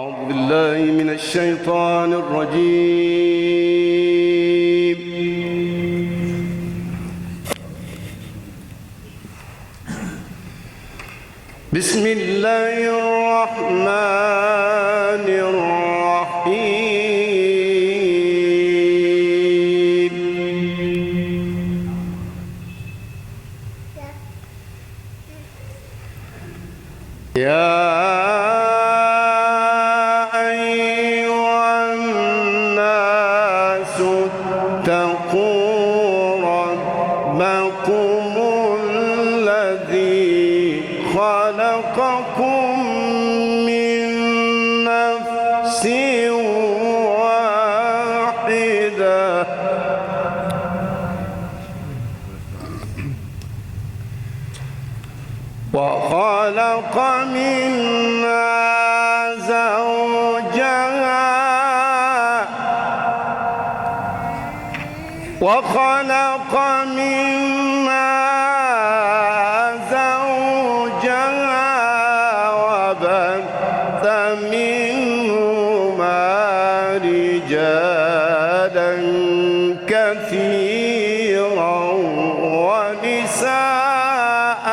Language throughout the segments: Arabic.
أعوذ بالله من الشيطان الرجيم. بسم الله الرحمن الرحيم. يا خلقكم من نفس واحدة وخلق منها زوجها وخلق منها منهما رجالا كثيرا ونساء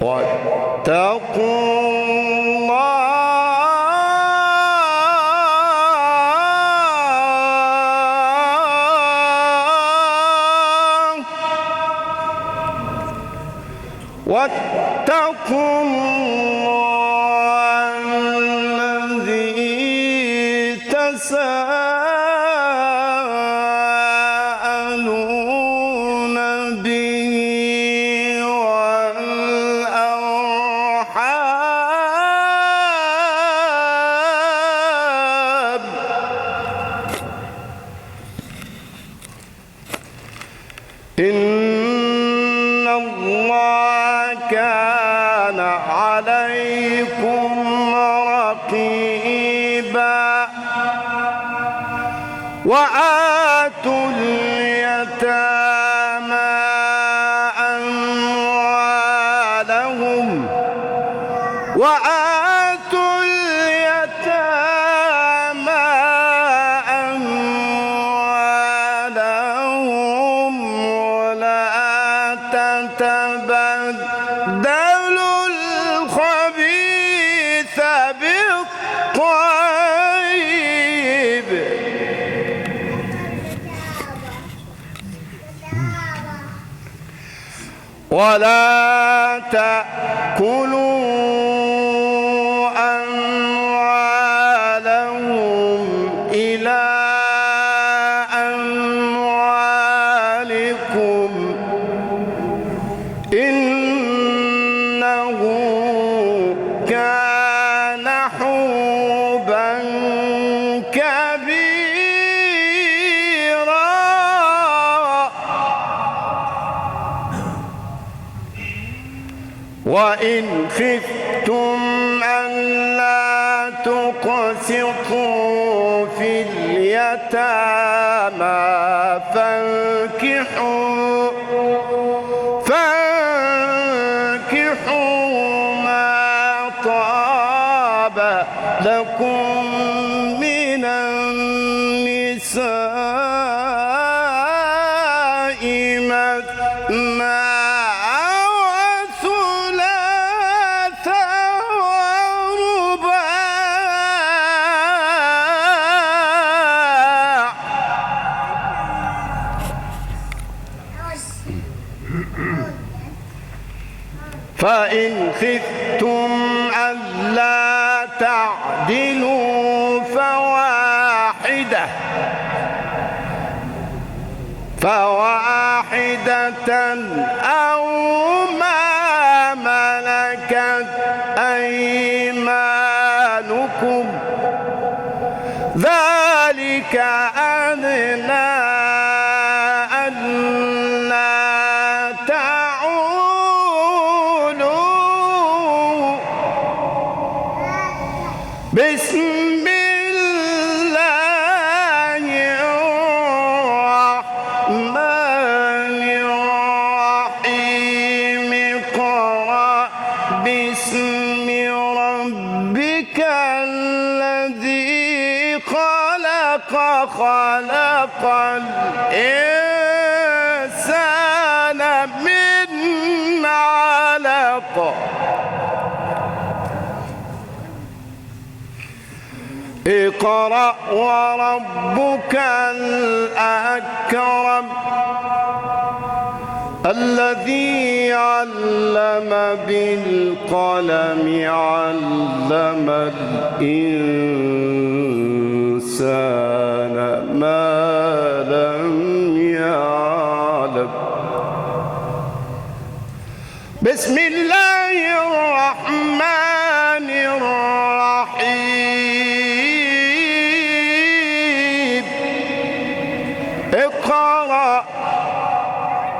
واتقوا واتقوا الله الذي تساءلون به والأرحام إن الله كان عليكم رقيبا وآتوا اليتامى أموالهم ولا تتبدلوا الخبيث بالطيب ولا تأكلوا أموالهم إلى أموالكم إنه كان حوبا كبيرا وإن خفتم ألا تقسطوا في اليتامى فانكحوا ما طاب لكم من النساء مثنى وثلاث ورباع فإن خفتم ألا تعدلوا فواحدة أو ما ملكت أيمانكم ذلك أدنى ألا تعولوا بسم الله الرحمن الرحيم قال باسم ربك الذي خلق الإنسان من علق اقرأ وربك الأكرم الذي علم بالقلم علم الإنسان ما لم يعلم بسم الله الرحمن الرحيم اقرأ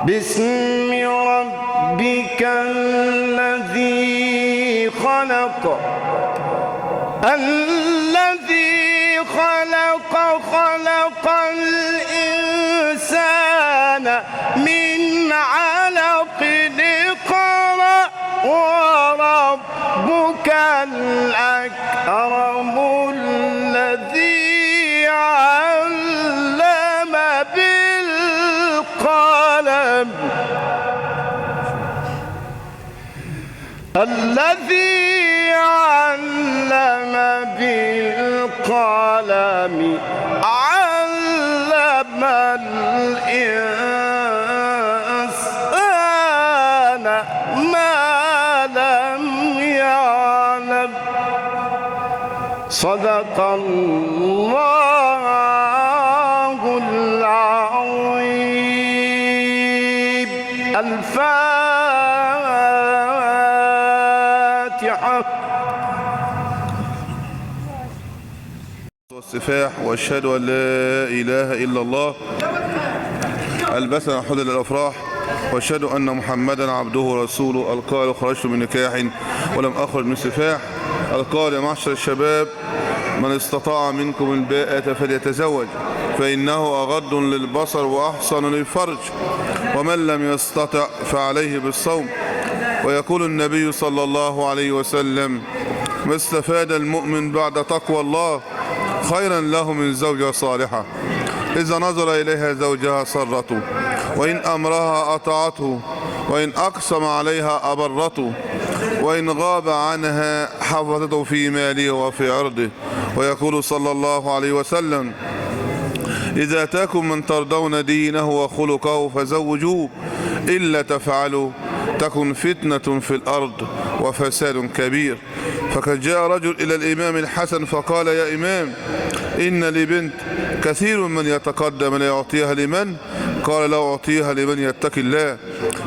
باسم ربك الذي خلق الإنسان من علق اقرأ وربك الأكرم الذي علم بالقلم علم الإنسان ما لم يعلم صدق الله العظيم الفاتحة. والسفاح واشهد ان لا اله الا الله البسنا حلل الافراح واشهد ان محمدا عبده ورسوله القائل خرجت من نكاح ولم اخرج من سفاح القائل يا معشر الشباب من استطاع منكم الباءة فليتزوج فانه اغض للبصر واحصن للفرج ومن لم يستطع فعليه بالصوم. ويقول النبي صلى الله عليه وسلم ما استفاد المؤمن بعد تقوى الله خيرا له من زوجة صالحة إذا نظر إليها زوجها سرته وإن أمرها أطاعته وإن أقسم عليها أبرته وإن غاب عنها حفظته في ماله وفي عرضه. ويقول صلى الله عليه وسلم إذا أتاكم من ترضون دينه وخلقه فزوجوه إلا تفعلوا تكن فتنة في الأرض وفساد كبير. فقد جاء رجل إلى الإمام الحسن فقال يا إمام إن لي بنت كثير من يتقدم لا يعطيها لمن؟ قال لا أعطيها لمن يتقي الله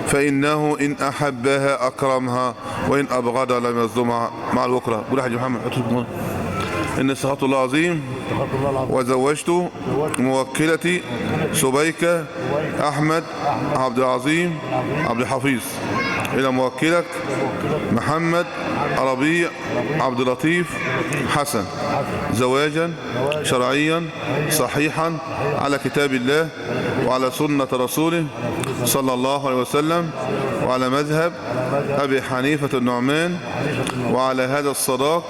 فإنه إن أحبها أكرمها وإن أبغضها لم يظلمها مع الوكرة. قول يا حاج محمد إن سخط الله عظيم وزوجت موكلتي سبيكة أحمد عبد العظيم عبد الحفيظ إلى موكلك محمد ربيع عبد اللطيف حسن زواجا شرعيا صحيحا على كتاب الله وعلى سنة رسوله صلى الله عليه وسلم وعلى مذهب أبي حنيفة النعمان وعلى هذا الصداق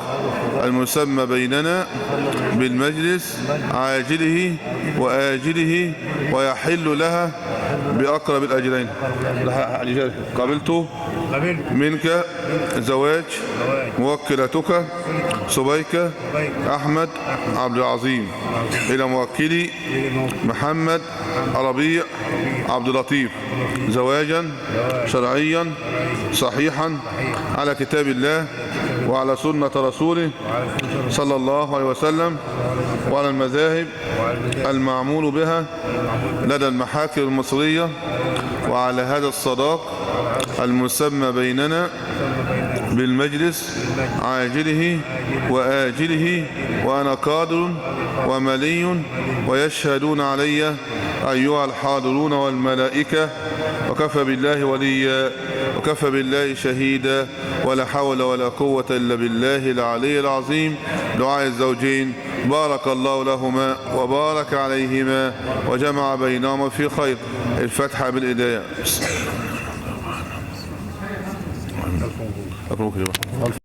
المسمى بيننا بالمجلس عاجله وآجله ويحل لها بأقرب الأجلين. قبلت منك زواج موكلتك سبيكة أحمد عبد العظيم إلى موكلي محمد ربيع عبد اللطيف زواجا شرعيا صحيحا على كتاب الله وعلى سنة رسوله صلى الله عليه وسلم وعلى المذاهب المعمول بها لدى المحاكم المصرية وعلى هذا الصداق المسمى بيننا بالمجلس عاجله وآجله وأنا قادر وملي ويشهدون علي أيها الحاضرون والملائكة وكفى بالله وليا وكفى بالله شهيدا ولا حول ولا قوة إلا بالله العلي العظيم. دعاء الزوجين بارك الله لهما وبارك عليهما وجمع بينهما في خير. الفتحة بالإيديا. أكرمك يا جماعة.